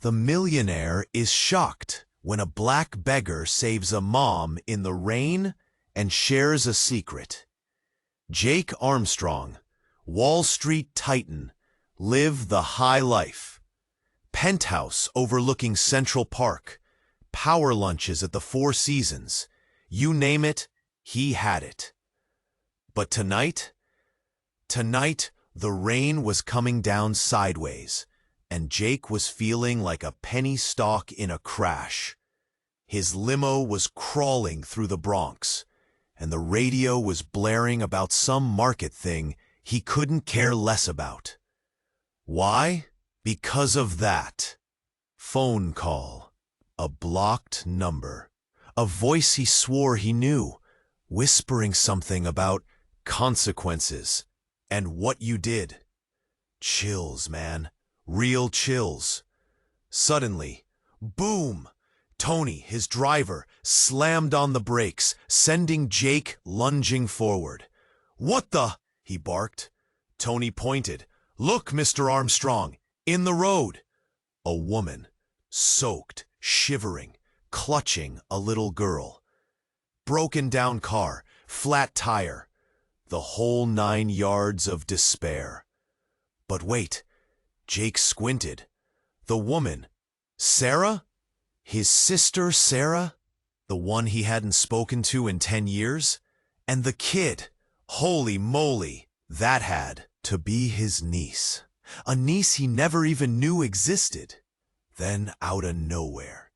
The millionaire is shocked when a black beggar saves a mom in the rain and shares a secret. Jake Armstrong, Wall Street titan, live the high life. Penthouse overlooking Central Park, power lunches at the Four Seasons, you name it, he had it. But tonight, the rain was coming down sideways, and Jake was feeling like a penny stock in a crash. His limo was crawling through the Bronx, and the radio was blaring about some market thing he couldn't care less about. Why? Because of that. Phone call. A blocked number. A voice he swore he knew, whispering something about consequences and what you did. Chills, man. Real chills. Suddenly, boom! Tony, his driver, slammed on the brakes, sending Jake lunging forward. "What the?" he barked. Tony pointed. "Look, Mr. Armstrong, in the road." A woman, soaked, shivering, clutching a little girl. Broken down car, flat tire. The whole 9 yards of despair. But wait. Jake squinted. The woman, Sarah? His sister Sarah? The one he hadn't spoken to in 10 years? And the kid, holy moly, that had to be his niece. A niece he never even knew existed. Then out of nowhere,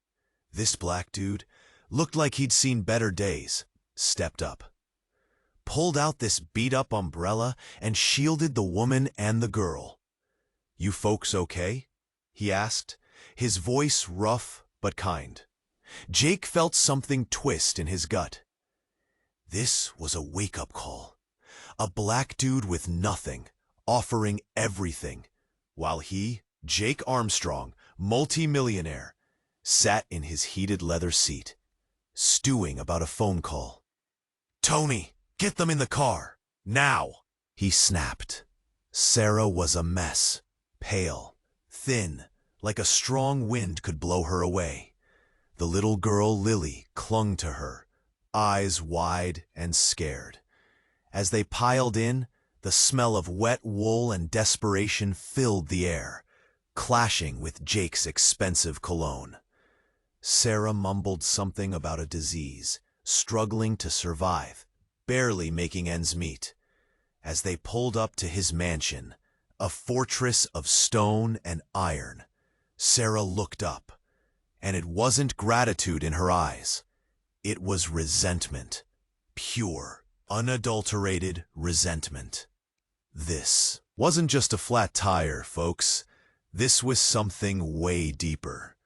this black dude looked like he'd seen better days, stepped up. Pulled out this beat-up umbrella and shielded the woman and the girl. "You folks okay?" he asked, his voice rough but kind. Jake felt something twist in his gut. This was a wake-up call. A black dude with nothing, offering everything, while he, Jake Armstrong, multi-millionaire, sat in his heated leather seat, stewing about a phone call. "Tony, get them in the car, now!" he snapped. Sarah was a mess. Pale, thin, like a strong wind could blow her away. The little girl Lily clung to her, eyes wide and scared. As they piled in, the smell of wet wool and desperation filled the air, clashing with Jake's expensive cologne. Sarah mumbled something about a disease, struggling to survive, barely making ends meet. As they pulled up to his mansion, a fortress of stone and iron, Sarah looked up, and it wasn't gratitude in her eyes. It was resentment, pure, unadulterated resentment. This wasn't just a flat tire, folks. This was something way deeper.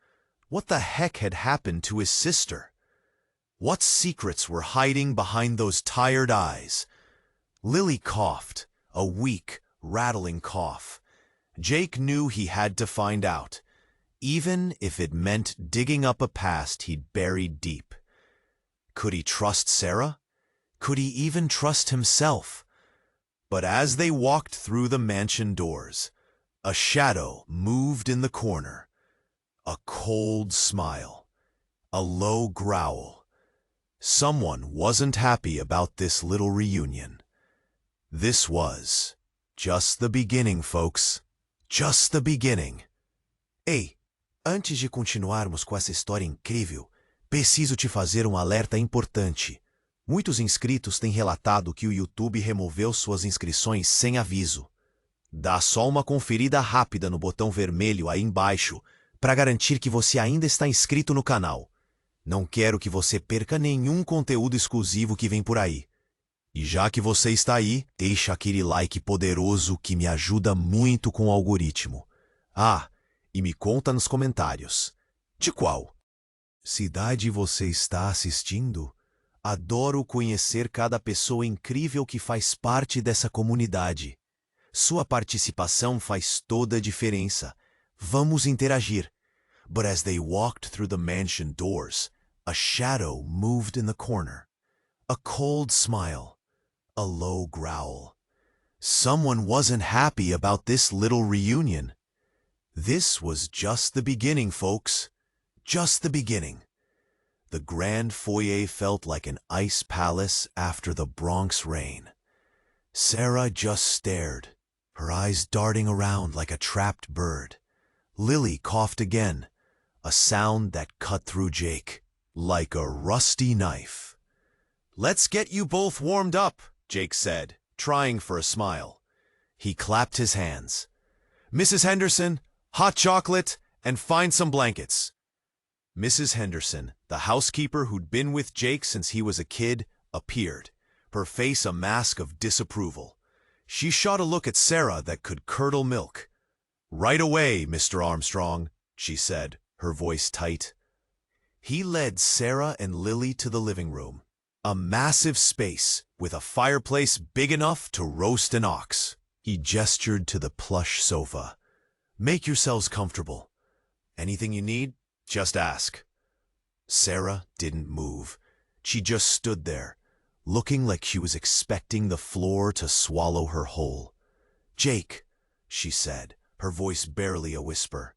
What the heck had happened to his sister? What secrets were hiding behind those tired eyes? Lily coughed, a weak, rattling cough. Jake knew he had to find out, even if it meant digging up a past he'd buried deep. Could he trust Sarah? Could he even trust himself? But as they walked through the mansion doors, a shadow moved in the corner. A cold smile. A low growl. Someone wasn't happy about this little reunion. This was just the beginning, folks. Just the beginning. Ei, antes de continuarmos com essa história incrível, preciso te fazer um alerta importante. Muitos inscritos têm relatado que o YouTube removeu suas inscrições sem aviso. Dá só uma conferida rápida no botão vermelho aí embaixo para garantir que você ainda está inscrito no canal. Não quero que você perca nenhum conteúdo exclusivo que vem por aí. E já que você está aí, deixa aquele like poderoso que me ajuda muito com o algoritmo. Ah, e me conta nos comentários. De qual cidade você está assistindo? Adoro conhecer cada pessoa incrível que faz parte dessa comunidade. Sua participação faz toda a diferença. Vamos interagir. But as they walked through the mansion doors, a shadow moved in the corner. A cold smile. A low growl. Someone wasn't happy about this little reunion. This was just the beginning, folks. Just the beginning. The grand foyer felt like an ice palace after the Bronx rain. Sarah just stared, her eyes darting around like a trapped bird. Lily coughed again, a sound that cut through Jake like a rusty knife. "Let's get you both warmed up," Jake said, trying for a smile. He clapped his hands. "Mrs. Henderson, hot chocolate, and find some blankets." Mrs. Henderson, the housekeeper who'd been with Jake since he was a kid, appeared, her face a mask of disapproval. She shot a look at Sarah that could curdle milk. "Right away, Mr. Armstrong," she said, her voice tight. He led Sarah and Lily to the living room, a massive space with a fireplace big enough to roast an ox. He gestured to the plush sofa. "Make yourselves comfortable. Anything you need, just ask." Sarah didn't move. She just stood there, looking like she was expecting the floor to swallow her whole. "Jake," she said, her voice barely a whisper.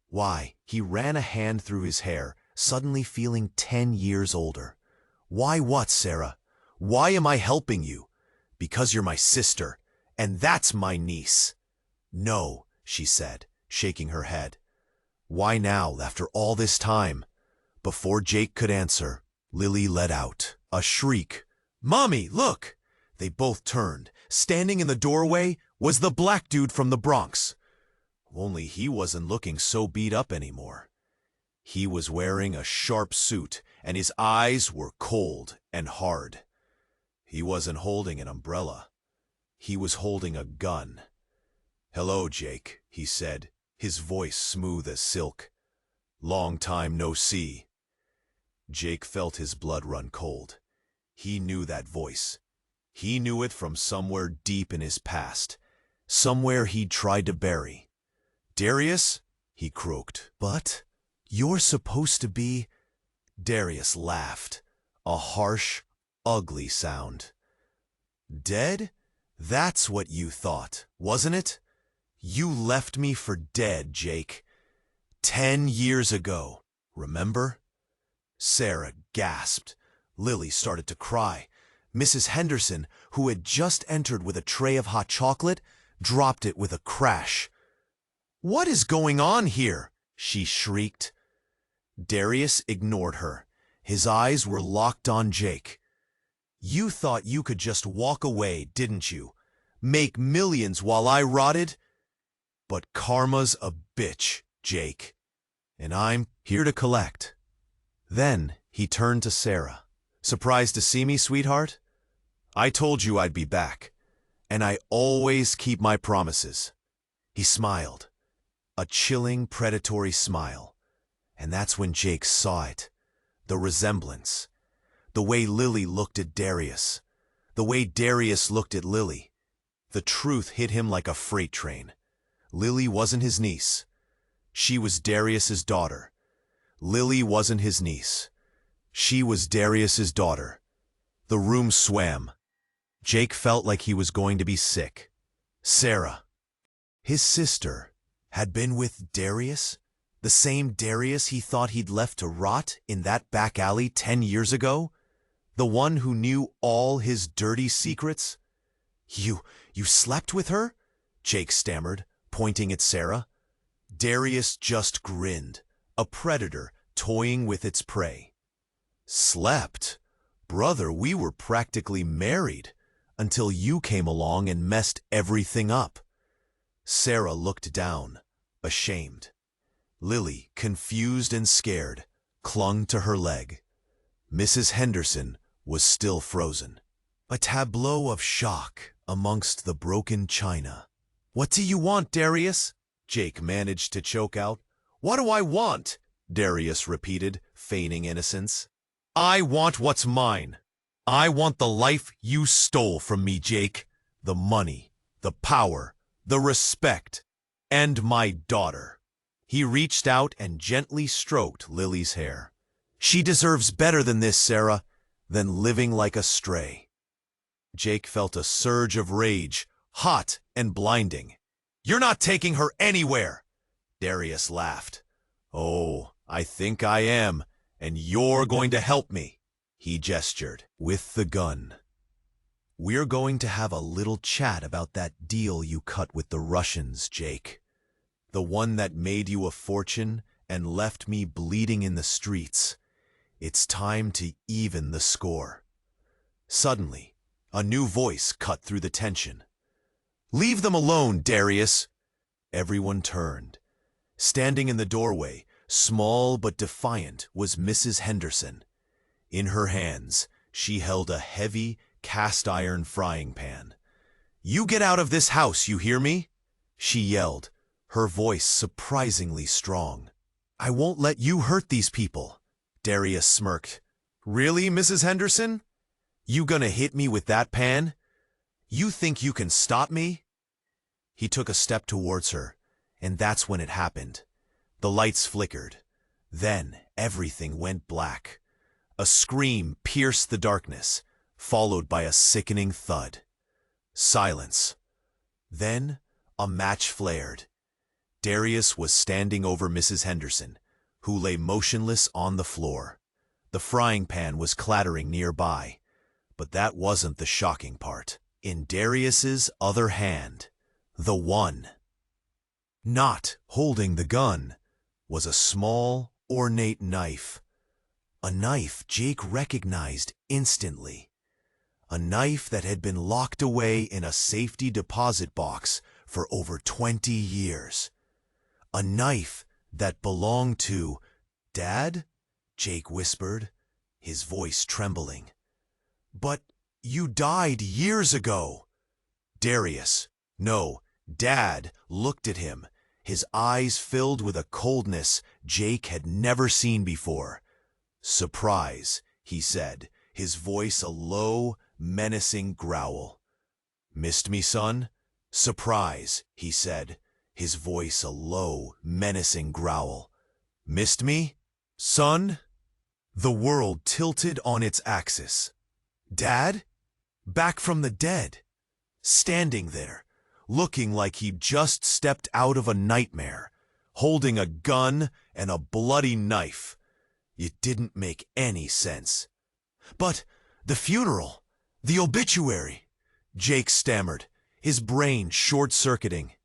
"Why?" He ran a hand through his hair, suddenly feeling 10 years older. "Why what, Sarah? Why am I helping you?" "Because you're my sister, and that's my niece." "No," she said, shaking her head. "Why now, after all this time?" Before Jake could answer, Lily let out a shriek. "Mommy, look!" They both turned. Standing in the doorway was the black dude from the Bronx. Only he wasn't looking so beat up anymore. He was wearing a sharp suit, and his eyes were cold and hard. He wasn't holding an umbrella. He was holding a gun. "Hello, Jake," he said, his voice smooth as silk. "Long time no see." Jake felt his blood run cold. He knew that voice. He knew it from somewhere deep in his past, somewhere he'd tried to bury. "Darius?" he croaked. "But you're supposed to be—" Darius laughed, a harsh, ugly sound. "Dead? That's what you thought, wasn't it? You left me for dead, Jake. 10 years ago, remember?" Sarah gasped. Lily started to cry. Mrs. Henderson, who had just entered with a tray of hot chocolate, dropped it with a crash. "What is going on here?" she shrieked. Darius ignored her. His eyes were locked on Jake. "You thought you could just walk away, didn't you? Make millions while I rotted? But karma's a bitch, Jake. And I'm here to collect." Then he turned to Sarah. "Surprised to see me, sweetheart? I told you I'd be back, and I always keep my promises." He smiled, a chilling, predatory smile. And that's when Jake saw it, the resemblance, the way Lily looked at Darius, the way Darius looked at Lily. The truth hit him like a freight train. Lily wasn't his niece. She was Darius's daughter. Lily wasn't his niece. She was Darius's daughter. The room swam. Jake felt like he was going to be sick. Sarah, his sister, had been with Darius? The same Darius he thought he'd left to rot in that back alley 10 years ago? The one who knew all his dirty secrets? You slept with her?" Jake stammered, pointing at Sarah. Darius just grinned, a predator toying with its prey. "Slept? Brother, we were practically married until you came along and messed everything up." Sarah looked down, ashamed. Lily, confused and scared, clung to her leg. Mrs. Henderson was still frozen, a tableau of shock amongst the broken china. "What do you want, Darius?" Jake managed to choke out. "What do I want?" Darius repeated, feigning innocence. "I want what's mine. I want the life you stole from me, Jake. The money, the power, the respect, and my daughter." He reached out and gently stroked Lily's hair. "She deserves better than this, Sarah, than living like a stray." Jake felt a surge of rage, hot and blinding. "You're not taking her anywhere!" Darius laughed. "Oh, I think I am, and you're going to help me." He gestured with the gun. "We're going to have a little chat about that deal you cut with the Russians, Jake. The one that made you a fortune and left me bleeding in the streets. It's time to even the score." Suddenly, a new voice cut through the tension. "Leave them alone, Darius!" Everyone turned. Standing in the doorway, small but defiant, was Mrs. Henderson. In her hands, she held a heavy, cast-iron frying pan. "You get out of this house, you hear me?" she yelled, her voice surprisingly strong. "I won't let you hurt these people." Darius smirked. "Really, Mrs. Henderson? You gonna hit me with that pan? You think you can stop me?" He took a step towards her, and that's when it happened. The lights flickered. Then everything went black. A scream pierced the darkness, followed by a sickening thud. Silence. Then a match flared. Darius was standing over Mrs. Henderson, who lay motionless on the floor. The frying pan was clattering nearby, but that wasn't the shocking part. In Darius's other hand, the one, not holding the gun, was a small, ornate knife. A knife Jake recognized instantly. A knife that had been locked away in a safety deposit box for over 20 years. A knife that belonged to Dad? Jake whispered, his voice trembling. "But you died years ago." Darius, no, Dad, looked at him, his eyes filled with a coldness Jake had never seen before. "Surprise," he said, his voice a low, menacing growl. "Missed me, son?" "Surprise," he said, his voice a low, menacing growl. "Missed me, son?" The world tilted on its axis. Dad? Back from the dead. Standing there, looking like he'd just stepped out of a nightmare, holding a gun and a bloody knife. It didn't make any sense. "But the funeral, the obituary," Jake stammered, his brain short-circuiting.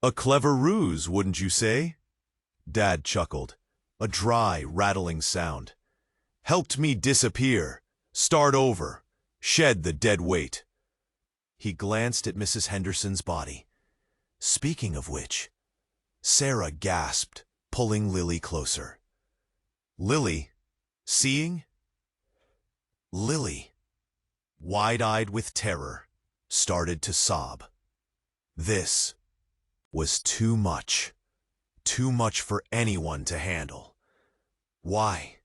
"A clever ruse, wouldn't you say?" Dad chuckled, a dry, rattling sound. "Helped me disappear, start over, shed the dead weight." He glanced at Mrs. Henderson's body. "Speaking of which," Sarah gasped, pulling Lily closer. Lily, seeing? Lily, wide-eyed with terror, started to sob. This was too much for anyone to handle. "Why?"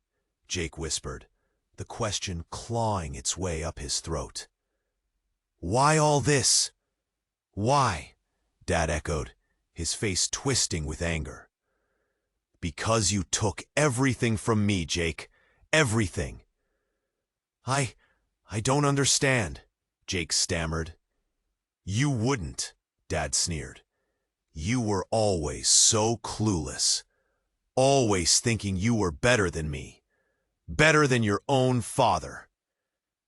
Jake whispered, the question clawing its way up his throat. "Why all this?" "Why?" Dad echoed, his face twisting with anger. "Because you took everything from me, Jake. Everything." I don't understand," Jake stammered. "You wouldn't," Dad sneered. "You were always so clueless. Always thinking you were better than me. Better than your own father."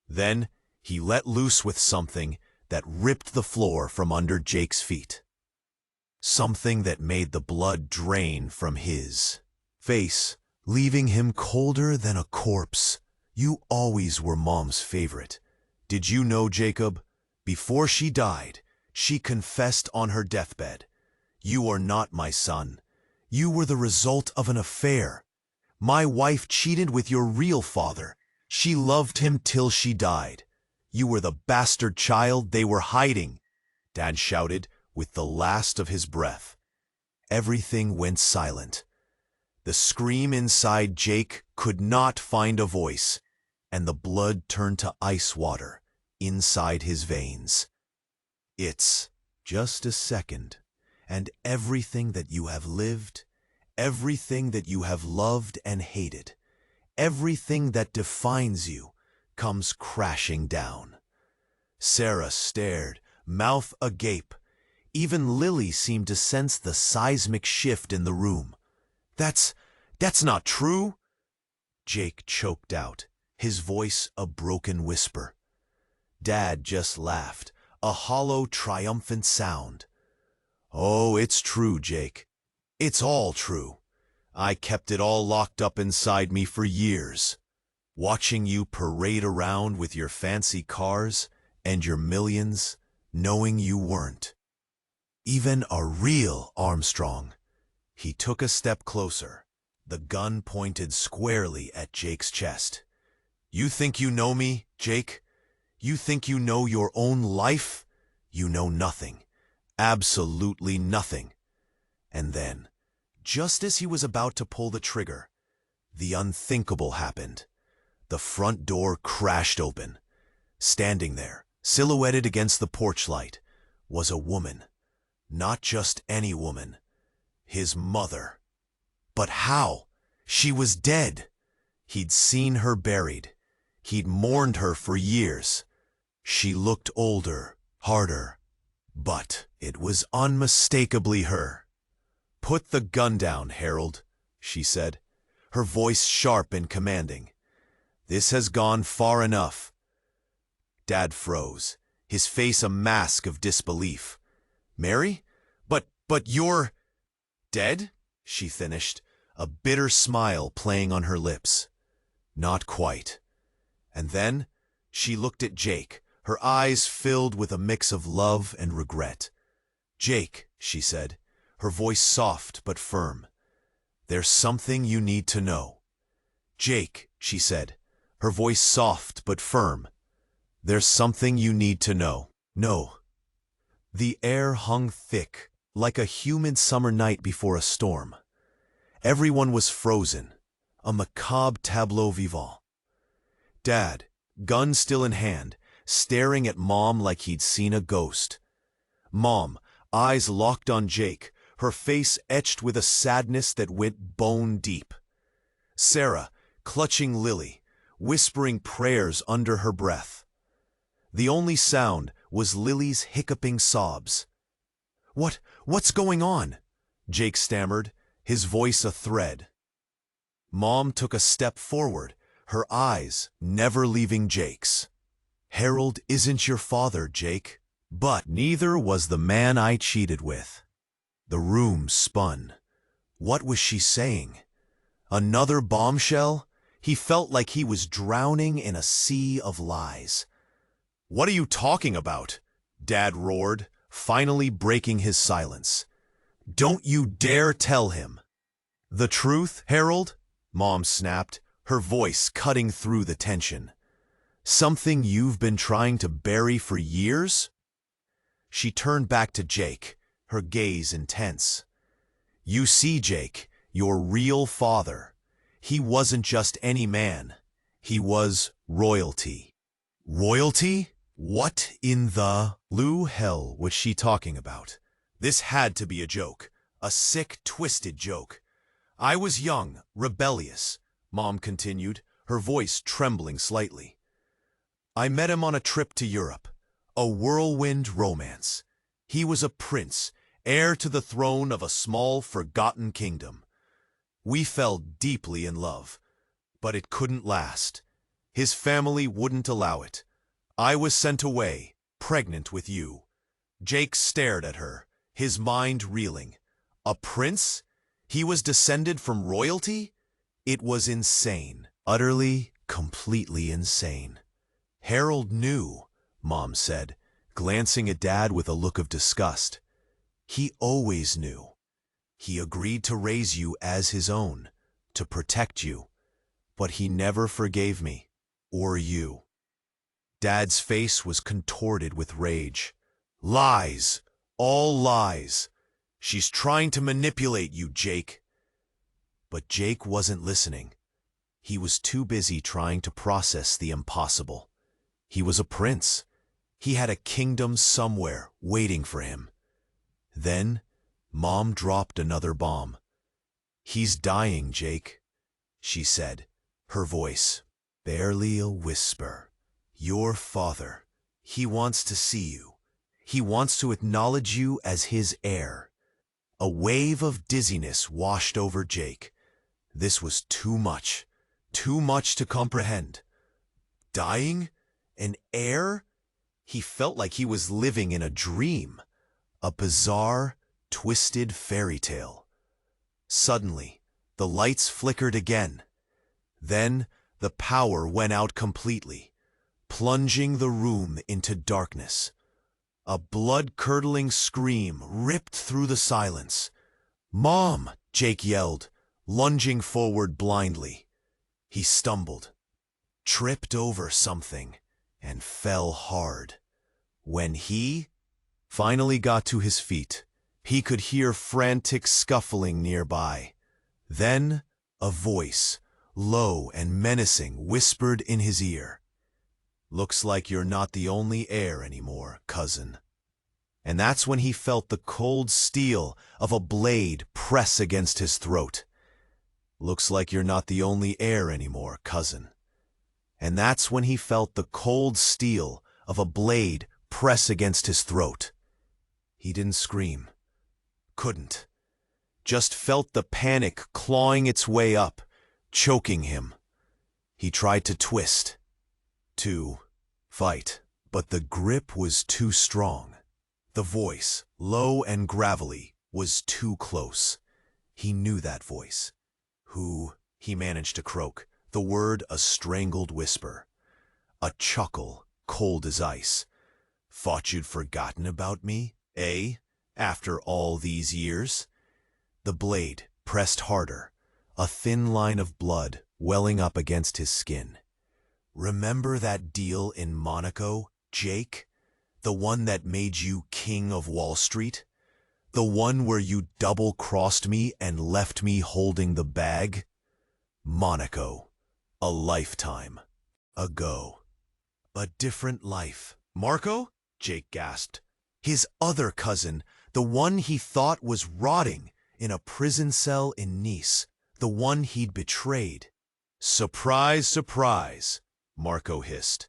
Then he let loose with something that ripped the floor from under Jake's feet. Something that made the blood drain from his face, leaving him colder than a corpse. "You always were Mom's favorite. Did you know, Jacob? Before she died, she confessed on her deathbed. You are not my son. You were the result of an affair. My wife cheated with your real father. She loved him till she died. You were the bastard child they were hiding," Dad shouted with the last of his breath. Everything went silent. The scream inside Jake could not find a voice, and the blood turned to ice water inside his veins. "It's just a second, and everything that you have lived, everything that you have loved and hated, everything that defines you, comes crashing down." Sarah stared, mouth agape, Even Lily seemed to sense the seismic shift in the room. That's not true, Jake choked out, his voice a broken whisper. Dad just laughed, a hollow, triumphant sound. Oh, it's true, Jake. It's all true. I kept it all locked up inside me for years. Watching you parade around with your fancy cars and your millions, knowing you weren't even a real Armstrong. He took a step closer, the gun pointed squarely at Jake's chest. You think you know me, Jake? You think you know your own life? You know nothing. Absolutely nothing. And then, just as he was about to pull the trigger, the unthinkable happened. The front door crashed open. Standing there, silhouetted against the porch light, was a woman. Not just any woman. His mother. But how? She was dead. He'd seen her buried. He'd mourned her for years. She looked older, harder. But it was unmistakably her. Put the gun down, Harold, she said, her voice sharp and commanding. This has gone far enough. Dad froze, his face a mask of disbelief. Mary? But you're dead? She finished, a bitter smile playing on her lips. Not quite. And then she looked at Jake, her eyes filled with a mix of love and regret. Jake, she said, her voice soft but firm. There's something you need to know. Jake, she said, her voice soft but firm. There's something you need to know. No. The air hung thick, like a humid summer night before a storm. Everyone was frozen, a macabre tableau vivant. Dad, gun still in hand, staring at Mom like he'd seen a ghost. Mom, eyes locked on Jake, her face etched with a sadness that went bone deep. Sarah, clutching Lily, whispering prayers under her breath. The only sound was Lily's hiccuping sobs. What's going on? Jake stammered, his voice a thread. Mom took a step forward, her eyes never leaving Jake's. Harold isn't your father, Jake, but neither was the man I cheated with. The room spun. What was she saying? Another bombshell? He felt like he was drowning in a sea of lies. What are you talking about? Dad roared, finally breaking his silence. Don't you dare tell him. The truth, Harold? Mom snapped, her voice cutting through the tension. Something you've been trying to bury for years? She turned back to Jake, her gaze intense. You see, Jake, your real father. He wasn't just any man. He was royalty. Royalty? What in the blue hell was she talking about? This had to be a joke, a sick, twisted joke. I was young, rebellious, Mom continued, her voice trembling slightly. I met him on a trip to Europe, a whirlwind romance. He was a prince, heir to the throne of a small, forgotten kingdom. We fell deeply in love, but it couldn't last. His family wouldn't allow it. I was sent away, pregnant with you. Jake stared at her, his mind reeling. A prince? He was descended from royalty? It was insane, utterly, completely insane. Harold knew, Mom said, glancing at Dad with a look of disgust. He always knew. He agreed to raise you as his own, to protect you. But he never forgave me, or you. Dad's face was contorted with rage. Lies! All lies! She's trying to manipulate you, Jake. But Jake wasn't listening. He was too busy trying to process the impossible. He was a prince. He had a kingdom somewhere waiting for him. Then, Mom dropped another bomb. He's dying, Jake, she said, her voice barely a whisper. Your father, he wants to see you. He wants to acknowledge you as his heir. A wave of dizziness washed over Jake. This was too much to comprehend. Dying? An heir? He felt like he was living in a dream, a bizarre, twisted fairy tale. Suddenly, the lights flickered again. Then, the power went out completely, plunging the room into darkness. A blood-curdling scream ripped through the silence. "Mom!" Jake yelled, lunging forward blindly. He stumbled, tripped over something, and fell hard. When he finally got to his feet, he could hear frantic scuffling nearby. Then, a voice, low and menacing, whispered in his ear, "Looks like you're not the only heir anymore, cousin." And that's when he felt the cold steel of a blade press against his throat. "Looks like you're not the only heir anymore, cousin." And that's when he felt the cold steel of a blade press against his throat. He didn't scream. Couldn't. Just felt the panic clawing its way up, choking him. He tried to twist, to fight, but the grip was too strong. The voice, low and gravelly, was too close. He knew that voice. "Who?" he managed to croak, the word a strangled whisper. A chuckle, cold as ice. "Thought you'd forgotten about me, eh? After all these years?" The blade pressed harder, a thin line of blood welling up against his skin. "Remember that deal in Monaco, Jake? The one that made you king of Wall Street? The one where you double-crossed me and left me holding the bag? Monaco. A lifetime ago. A different life." "Marco?" Jake gasped. His other cousin, the one he thought was rotting in a prison cell in Nice, the one he'd betrayed. "Surprise, surprise," Marco hissed.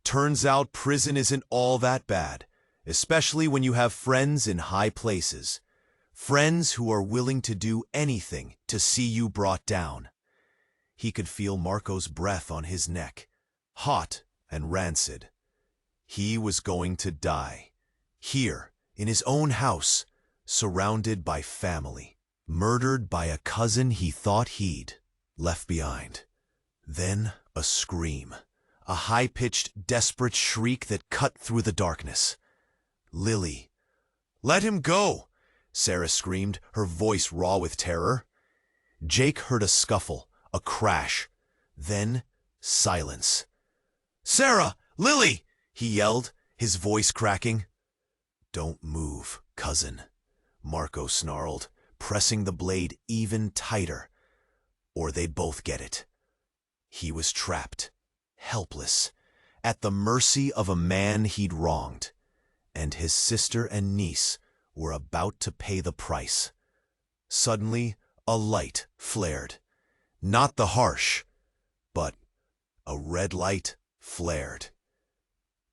"Turns out prison isn't all that bad, especially when you have friends in high places. Friends who are willing to do anything to see you brought down." He could feel Marco's breath on his neck, hot and rancid. He was going to die, here, in his own house, surrounded by family, murdered by a cousin he thought he'd left behind. Then a scream, a high-pitched, desperate shriek that cut through the darkness. "Lily!" "Let him go!" Sarah screamed, her voice raw with terror. Jake heard a scuffle, a crash, then silence. "Sarah! Lily!" he yelled, his voice cracking. "Don't move, cousin," Marco snarled, pressing the blade even tighter, "or they'd both get it." He was trapped, helpless, at the mercy of a man he'd wronged, and his sister and niece were about to pay the price. Suddenly, a light flared. Not the harsh, but a red light flared.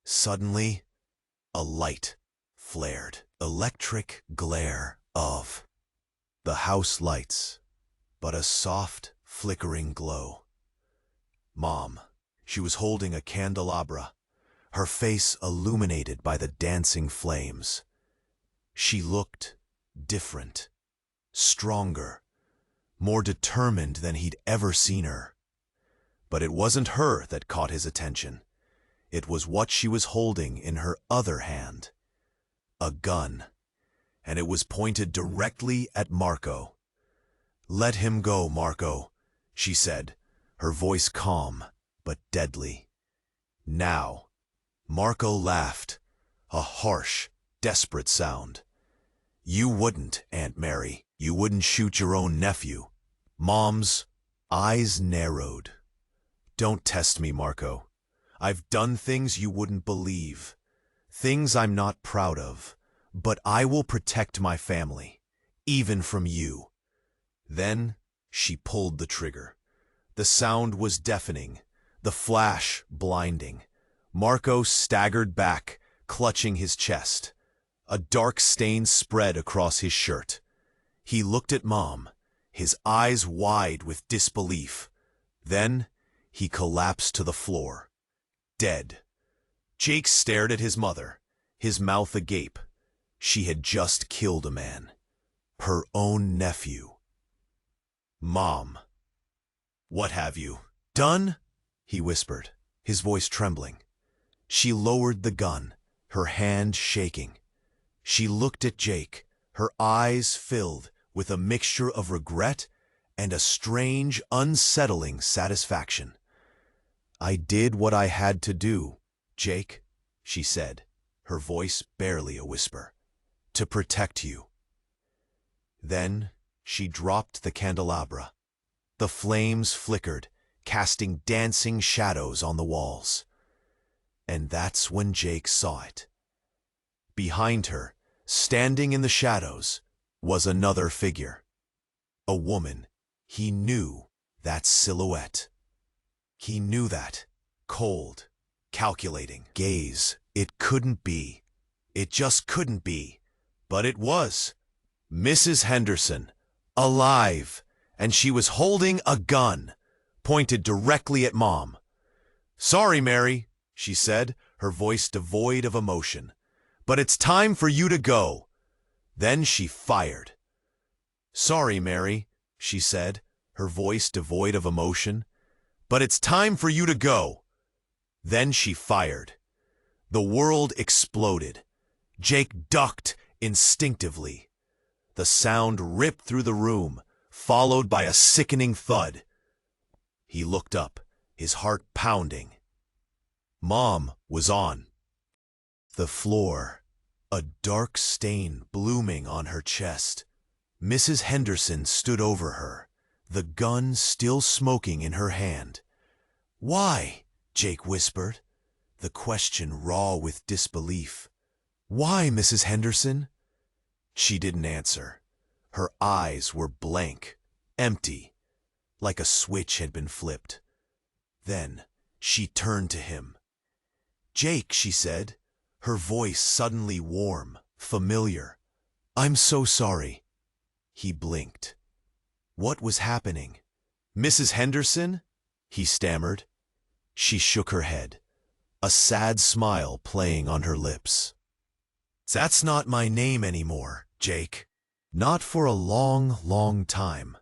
Suddenly, a light flared. Electric glare of the house lights, but a soft, flickering glow. Mom. She was holding a candelabra, her face illuminated by the dancing flames. She looked different, stronger, more determined than he'd ever seen her. But it wasn't her that caught his attention. It was what she was holding in her other hand. A gun, and it was pointed directly at Marco. "Let him go, Marco," she said, her voice calm but deadly. "Now." Marco laughed, a harsh, desperate sound. "You wouldn't, Aunt Mary. You wouldn't shoot your own nephew." Mom's eyes narrowed. "Don't test me, Marco. I've done things you wouldn't believe. Things I'm not proud of. But I will protect my family, even from you." Then she pulled the trigger. The sound was deafening, the flash blinding. Marco staggered back, clutching his chest. A dark stain spread across his shirt. He looked at Mom, his eyes wide with disbelief. Then he collapsed to the floor, dead. Jake stared at his mother, his mouth agape. She had just killed a man, her own nephew. "Mom, what have you done?" he whispered, his voice trembling. She lowered the gun, her hand shaking. She looked at Jake, her eyes filled with a mixture of regret and a strange, unsettling satisfaction. "I did what I had to do, Jake," she said, her voice barely a whisper, "to protect you." Then she dropped the candelabra. The flames flickered, casting dancing shadows on the walls. And that's when Jake saw it. Behind her, standing in the shadows, was another figure. A woman. He knew that silhouette. He knew that cold, calculating gaze. It couldn't be. It just couldn't be. But it was. Mrs. Henderson, alive, and she was holding a gun, pointed directly at Mom. "Sorry, Mary," she said, her voice devoid of emotion, "but it's time for you to go." Then she fired. "Sorry, Mary," she said, her voice devoid of emotion, "but it's time for you to go." Then she fired. The world exploded. Jake ducked instinctively. The sound ripped through the room, followed by a sickening thud. He looked up, his heart pounding. Mom was on the floor, a dark stain blooming on her chest. Mrs. Henderson stood over her, the gun still smoking in her hand. "Why?" Jake whispered, the question raw with disbelief. "Why, Mrs. Henderson?" She didn't answer. Her eyes were blank, empty, like a switch had been flipped. Then she turned to him. "Jake," she said, her voice suddenly warm, familiar. "I'm so sorry." He blinked. What was happening? "Mrs. Henderson?" he stammered. She shook her head, a sad smile playing on her lips. "That's not my name anymore, Jake. Not for a long, long time."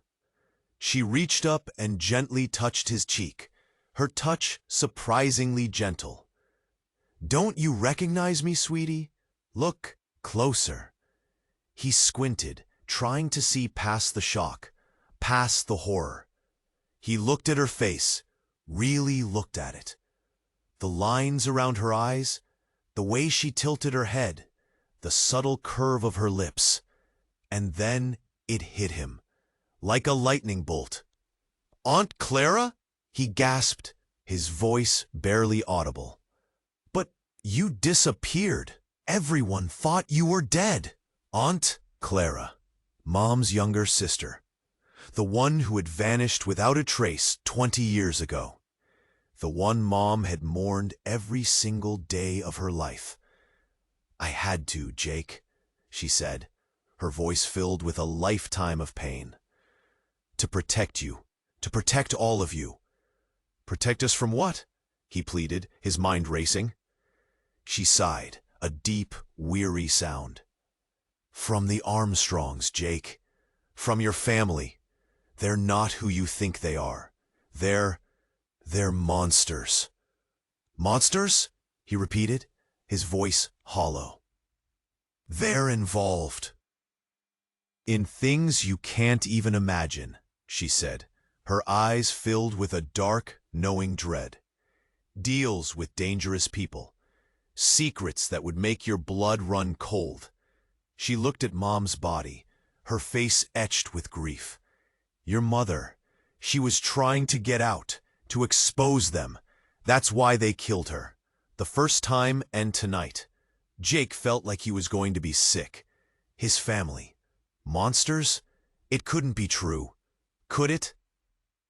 She reached up and gently touched his cheek, her touch surprisingly gentle. "Don't you recognize me, sweetie? Look closer." He squinted, trying to see past the shock, past the horror. He looked at her face, really looked at it. The lines around her eyes, the way she tilted her head, the subtle curve of her lips. And then it hit him, like a lightning bolt. "Aunt Clara?" he gasped, his voice barely audible. "But you disappeared. Everyone thought you were dead." Aunt Clara, Mom's younger sister, the one who had vanished without a trace 20 years ago. The one Mom had mourned every single day of her life. "I had to, Jake," she said, her voice filled with a lifetime of pain. "To protect you, to protect all of you." "Protect us from what?" he pleaded, his mind racing. She sighed, a deep, weary sound. "From the Armstrongs, Jake. From your family. They're not who you think they are. They're monsters." "Monsters?" he repeated, his voice hollow. "They're involved in things you can't even imagine," she said, her eyes filled with a dark, knowing dread. "Deals with dangerous people. Secrets that would make your blood run cold." She looked at Mom's body, her face etched with grief. "Your mother, she was trying to get out, to expose them. That's why they killed her. The first time and tonight." Jake felt like he was going to be sick. His family. Monsters? It couldn't be true. Could it?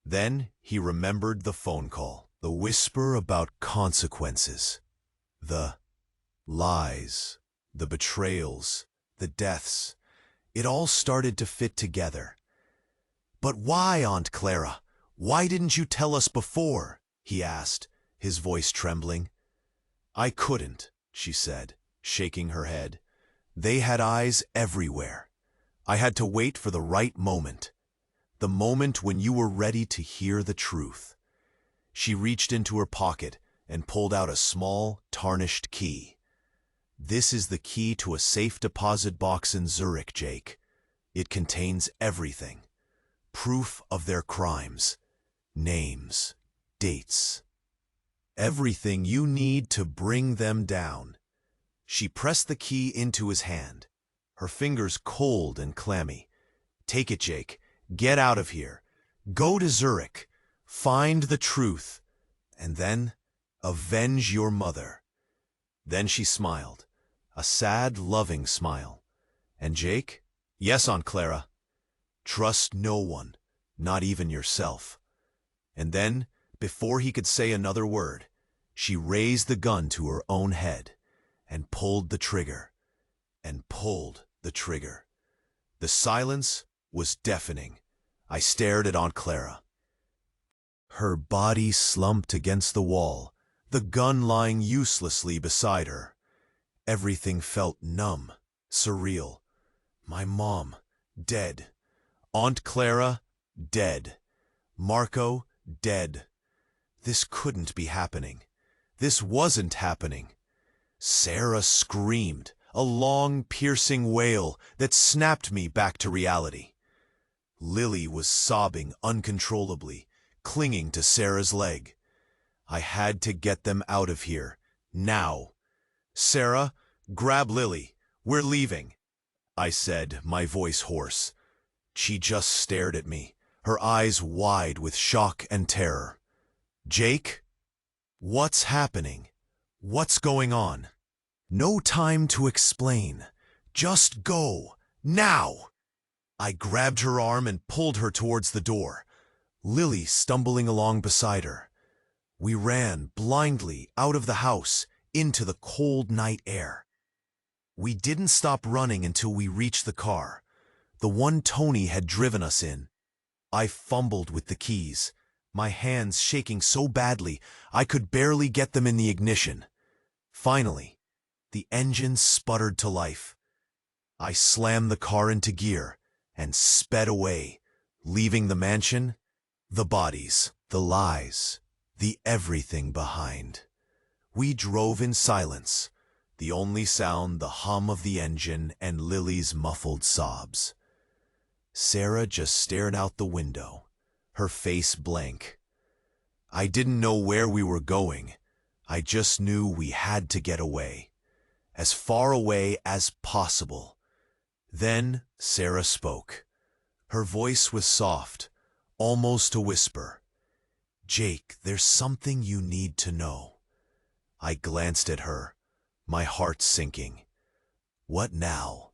Then he remembered the phone call, the whisper about consequences, the lies, The betrayals, the deaths, it all started to fit together. "But why, Aunt Clara? Why didn't you tell us before?" he asked, his voice trembling. "I couldn't," she said, shaking her head. "They had eyes everywhere. I had to wait for the right moment. The moment when you were ready to hear the truth." She reached into her pocket and pulled out a small, tarnished key. "This is the key to a safe deposit box in Zurich, Jake. It contains everything. Proof of their crimes, names, dates. Everything you need to bring them down." She pressed the key into his hand, her fingers cold and clammy. "Take it, Jake. Get out of here. Go to Zurich. Find the truth. And then avenge your mother." Then she smiled, a sad, loving smile. "And Jake?" "Yes, Aunt Clara." "Trust no one, not even yourself." And then, before he could say another word, she raised the gun to her own head and pulled the trigger, and pulled the trigger. The silence was deafening. I stared at Aunt Clara. Her body slumped against the wall, the gun lying uselessly beside her. Everything felt numb, surreal. My mom, dead. Aunt Clara, dead. Marco, dead. This couldn't be happening. This wasn't happening. Sarah screamed, a long, piercing wail that snapped me back to reality. Lily was sobbing uncontrollably, clinging to Sarah's leg. I had to get them out of here, now. "Sarah, grab Lily. We're leaving," I said, my voice hoarse. She just stared at me, her eyes wide with shock and terror. "Jake? What's happening? What's going on?" "No time to explain. Just go, now!" I grabbed her arm and pulled her towards the door, Lily stumbling along beside her. We ran blindly out of the house into the cold night air. We didn't stop running until we reached the car, the one Tony had driven us in. I fumbled with the keys, my hands shaking so badly I could barely get them in the ignition. Finally, the engine sputtered to life. I slammed the car into gear and sped away, leaving the mansion, the bodies, the lies, the everything behind. We drove in silence, the only sound the hum of the engine and Lily's muffled sobs. Sarah just stared out the window, her face blank. I didn't know where we were going. I just knew we had to get away, as far away as possible. Then Sarah spoke. Her voice was soft, almost a whisper. "Jake, there's something you need to know." I glanced at her, my heart sinking. What now?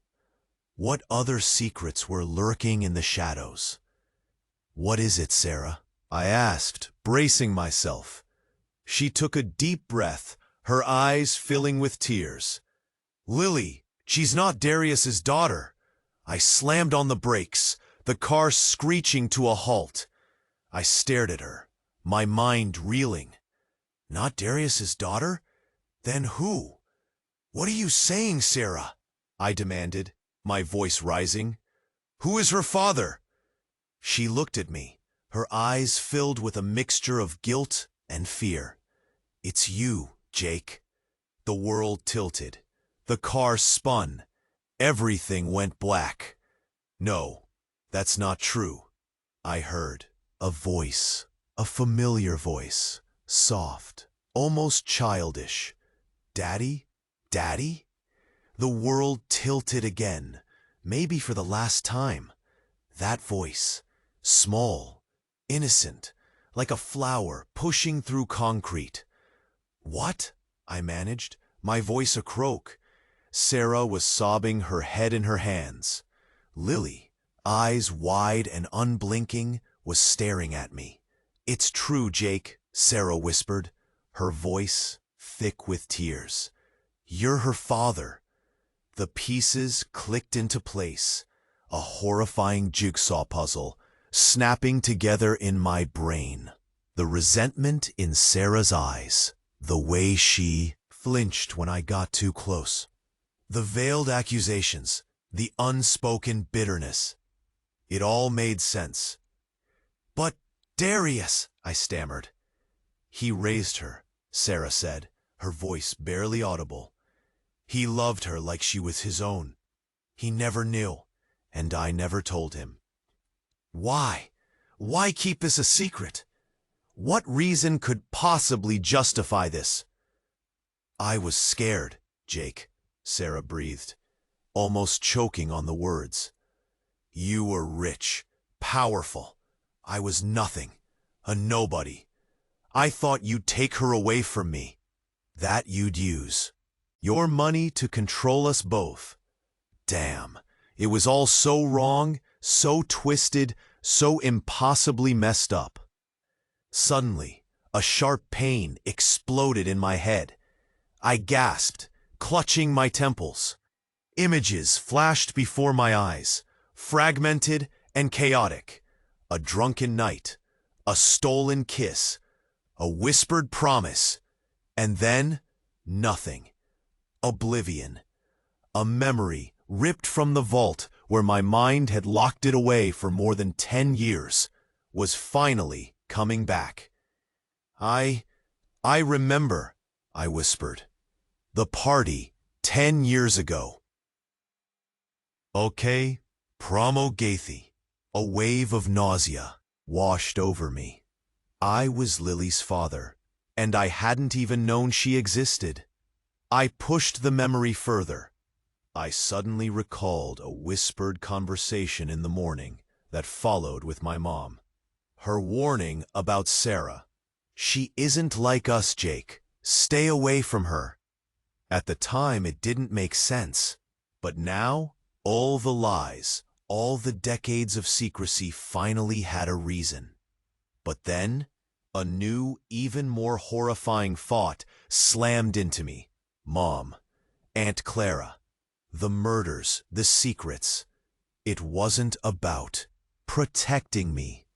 What other secrets were lurking in the shadows? "What is it, Sarah?" I asked, bracing myself. She took a deep breath, her eyes filling with tears. "Lily, she's not Darius's daughter." I slammed on the brakes, the car screeching to a halt. I stared at her, my mind reeling. "Not Darius's daughter? Then who?" "What are you saying, Sarah?" I demanded, my voice rising. "Who is her father?" She looked at me, her eyes filled with a mixture of guilt and fear. "It's you, Jake." The world tilted. The car spun. Everything went black. "No, that's not true." I heard a voice, a familiar voice, soft, almost childish. "Daddy? Daddy?" The world tilted again, maybe for the last time. That voice, small, innocent, like a flower pushing through concrete. "What?" I managed, my voice a croak. Sarah was sobbing, her head in her hands. Lily, eyes wide and unblinking, was staring at me. "It's true, Jake," Sarah whispered, her voice thick with tears. "You're her father." The pieces clicked into place, a horrifying jigsaw puzzle, snapping together in my brain. The resentment in Sarah's eyes, the way she flinched when I got too close. The veiled accusations, the unspoken bitterness. It all made sense. "But, Darius," I stammered. "He raised her," Sarah said, her voice barely audible. "He loved her like she was his own. He never knew, and I never told him." Why? Why keep this a secret? What reason could possibly justify this? "I was scared, Jake," Sarah breathed, almost choking on the words. "You were rich, powerful. I was nothing, a nobody. I thought you'd take her away from me, that you'd use your money to control us both. Damn, it was all so wrong, so twisted, so impossibly messed up." Suddenly, a sharp pain exploded in my head. I gasped, clutching my temples. Images flashed before my eyes, fragmented and chaotic. A drunken night, a stolen kiss, a whispered promise, and then nothing. Oblivion. A memory ripped from the vault where my mind had locked it away for more than 10 years, was finally coming back. I remember," I whispered. "The party 10 years ago." Okay, Promogathi. A wave of nausea washed over me. I was Lily's father, and I hadn't even known she existed. I pushed the memory further. I suddenly recalled a whispered conversation in the morning that followed with my mom. Her warning about Sarah. "She isn't like us, Jake. Stay away from her." At the time, it didn't make sense. But now, all the lies, all the decades of secrecy finally had a reason. But then, a new, even more horrifying thought slammed into me. Mom, Aunt Clara, the murders, the secrets. It wasn't about protecting me.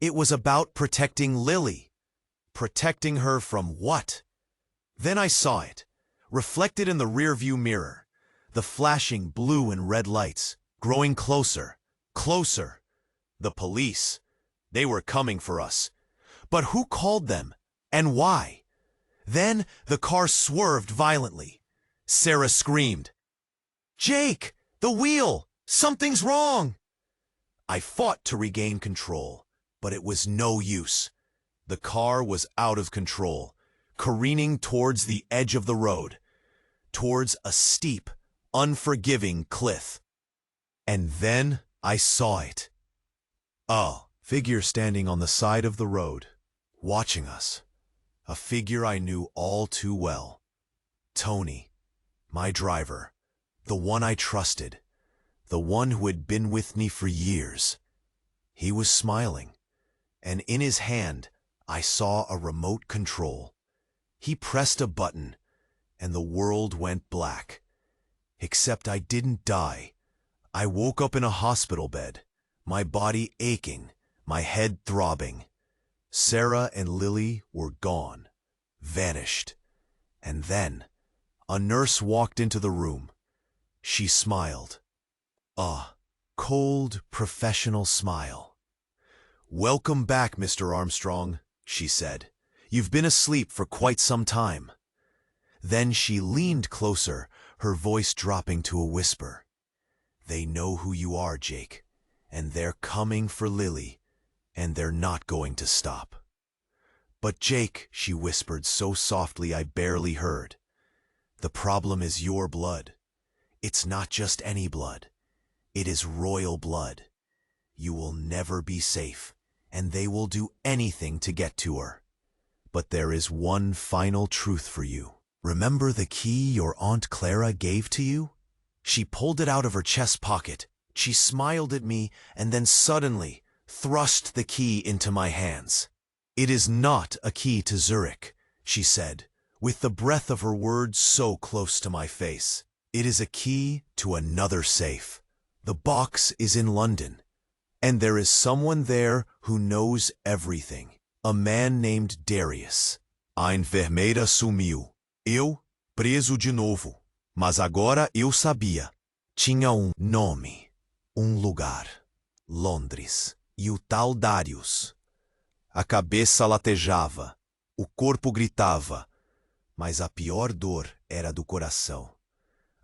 It was about protecting Lily. Protecting her from what? Then I saw it, reflected in the rearview mirror. The flashing blue and red lights, growing closer, closer. The police. They were coming for us. But who called them? And why? Then the car swerved violently. Sarah screamed, "Jake, the wheel! Something's wrong!" I fought to regain control, but it was no use. The car was out of control, careening towards the edge of the road, towards a steep, unforgiving cliff. And then I saw it. A figure standing on the side of the road, watching us. A figure I knew all too well. Tony, my driver, the one I trusted, the one who had been with me for years. He was smiling, and in his hand I saw a remote control. He pressed a button, and the world went black. Except I didn't die. I woke up in a hospital bed, my body aching, my head throbbing. Sarah and Lily were gone, vanished. And then a nurse walked into the room. She smiled. A cold, professional smile. "Welcome back, Mr. Armstrong," she said. "You've been asleep for quite some time." Then she leaned closer, her voice dropping to a whisper. "They know who you are, Jake, and they're coming for Lily, and they're not going to stop." "But Jake," she whispered so softly I barely heard, "the problem is your blood. It's not just any blood. It is royal blood. You will never be safe, and they will do anything to get to her. But there is one final truth for you. Remember the key your Aunt Clara gave to you?" She pulled it out of her chest pocket. She smiled at me and then suddenly thrust the key into my hands. "It is not a key to Zurich," she said, with the breath of her words so close to my face. It is a key to another safe. The box is in London, and there is someone there who knows everything. A man named Darius. A enfermeira sumiu. Eu, preso de novo. Mas agora eu sabia. Tinha um nome, um lugar. Londres. E o tal Darius. A cabeça latejava, o corpo gritava, mas a pior dor era do coração.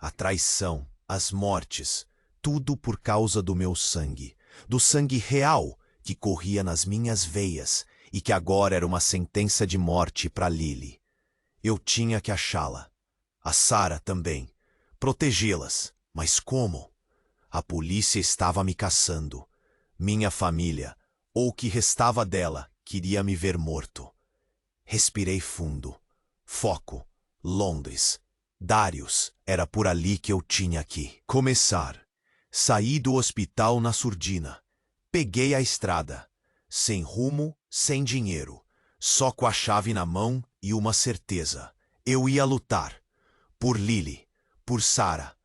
A traição, as mortes, tudo por causa do meu sangue, do sangue real que corria nas minhas veias e que agora era uma sentença de morte para Lily. Eu tinha que achá-la. A Sarah também. Protegê-las. Mas como? A polícia estava me caçando. Minha família, ou o que restava dela, queria me ver morto. Respirei fundo. Foco. Londres. Darius. Era por ali que eu tinha que começar. Saí do hospital na surdina. Peguei a estrada. Sem rumo, sem dinheiro. Só com a chave na mão e uma certeza. Eu ia lutar. Por Lily. Por Sarah.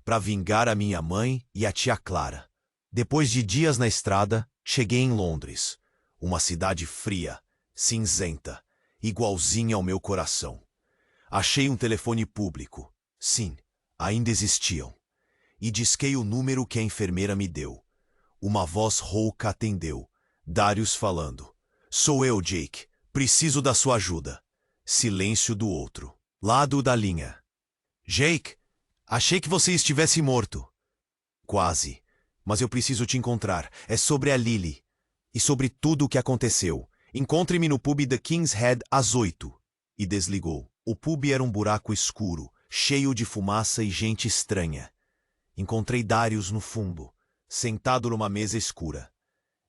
Para vingar a minha mãe e a tia Clara. Depois de dias na estrada, cheguei em Londres. Uma cidade fria, cinzenta, igualzinha ao meu coração. Achei um telefone público. Sim, ainda existiam. E disquei o número que a enfermeira me deu. Uma voz rouca atendeu. Darius falando. Sou eu, Jake. Preciso da sua ajuda. Silêncio do outro lado da linha. Jake, achei que você estivesse morto. Quase. Mas eu preciso te encontrar. É sobre a Lily. E sobre tudo o que aconteceu. Encontre-me no pub da King's Head às 8. E desligou. O pub era um buraco escuro, cheio de fumaça e gente estranha. Encontrei Darius no fundo, sentado numa mesa escura.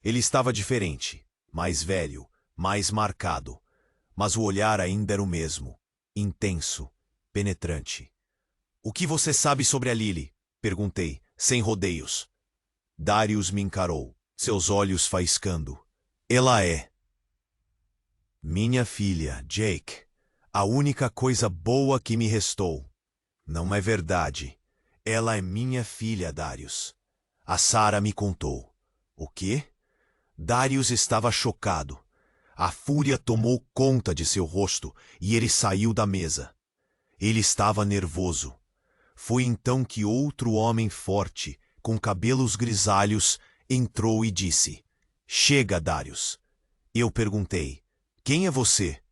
Ele estava diferente, mais velho, mais marcado. Mas o olhar ainda era o mesmo, intenso, penetrante. O que você sabe sobre a Lily? Perguntei, sem rodeios. Darius me encarou, seus olhos faiscando. Ela é minha filha, Jake. A única coisa boa que me restou. Não é verdade. Ela é minha filha, Darius. A Sarah me contou. O quê? Darius estava chocado. A fúria tomou conta de seu rosto e ele saiu da mesa. Ele estava nervoso. Foi então que outro homem forte, com cabelos grisalhos, entrou e disse: Chega, Darius. Eu perguntei: Quem é você?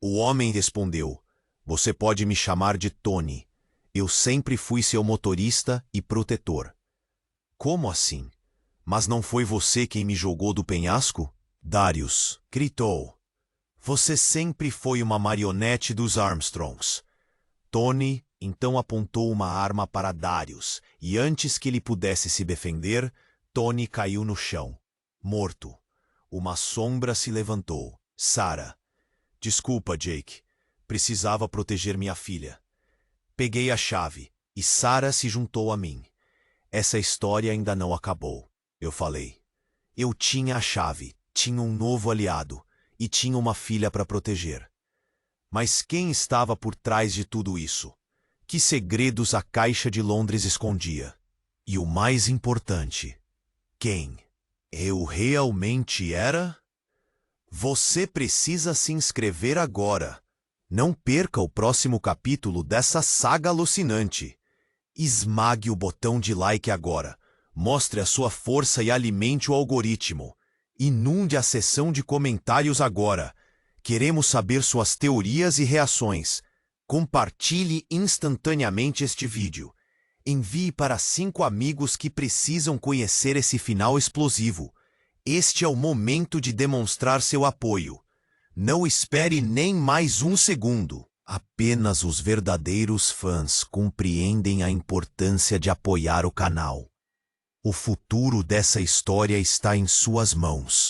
O homem respondeu: Você pode me chamar de Tony. Eu sempre fui seu motorista e protetor. Como assim? Mas não foi você quem me jogou do penhasco? Darius gritou. Você sempre foi uma marionete dos Armstrongs. Tony então apontou uma arma para Darius, e antes que ele pudesse se defender, Tony caiu no chão, morto. Uma sombra se levantou. Sarah. Desculpa, Jake. Precisava proteger minha filha. Peguei a chave, e Sarah se juntou a mim. Essa história ainda não acabou, eu falei. Eu tinha a chave, tinha um novo aliado, e tinha uma filha para proteger. Mas quem estava por trás de tudo isso? Que segredos a Caixa de Londres escondia? E o mais importante, quem eu realmente era? Você precisa se inscrever agora. Não perca o próximo capítulo dessa saga alucinante. Esmague o botão de like agora. Mostre a sua força e alimente o algoritmo. Inunde a seção de comentários agora. Queremos saber suas teorias e reações. Compartilhe instantaneamente este vídeo. Envie para 5 amigos que precisam conhecer esse final explosivo. Este é o momento de demonstrar seu apoio. Não espere nem mais um segundo. Apenas os verdadeiros fãs compreendem a importância de apoiar o canal. O futuro dessa história está em suas mãos.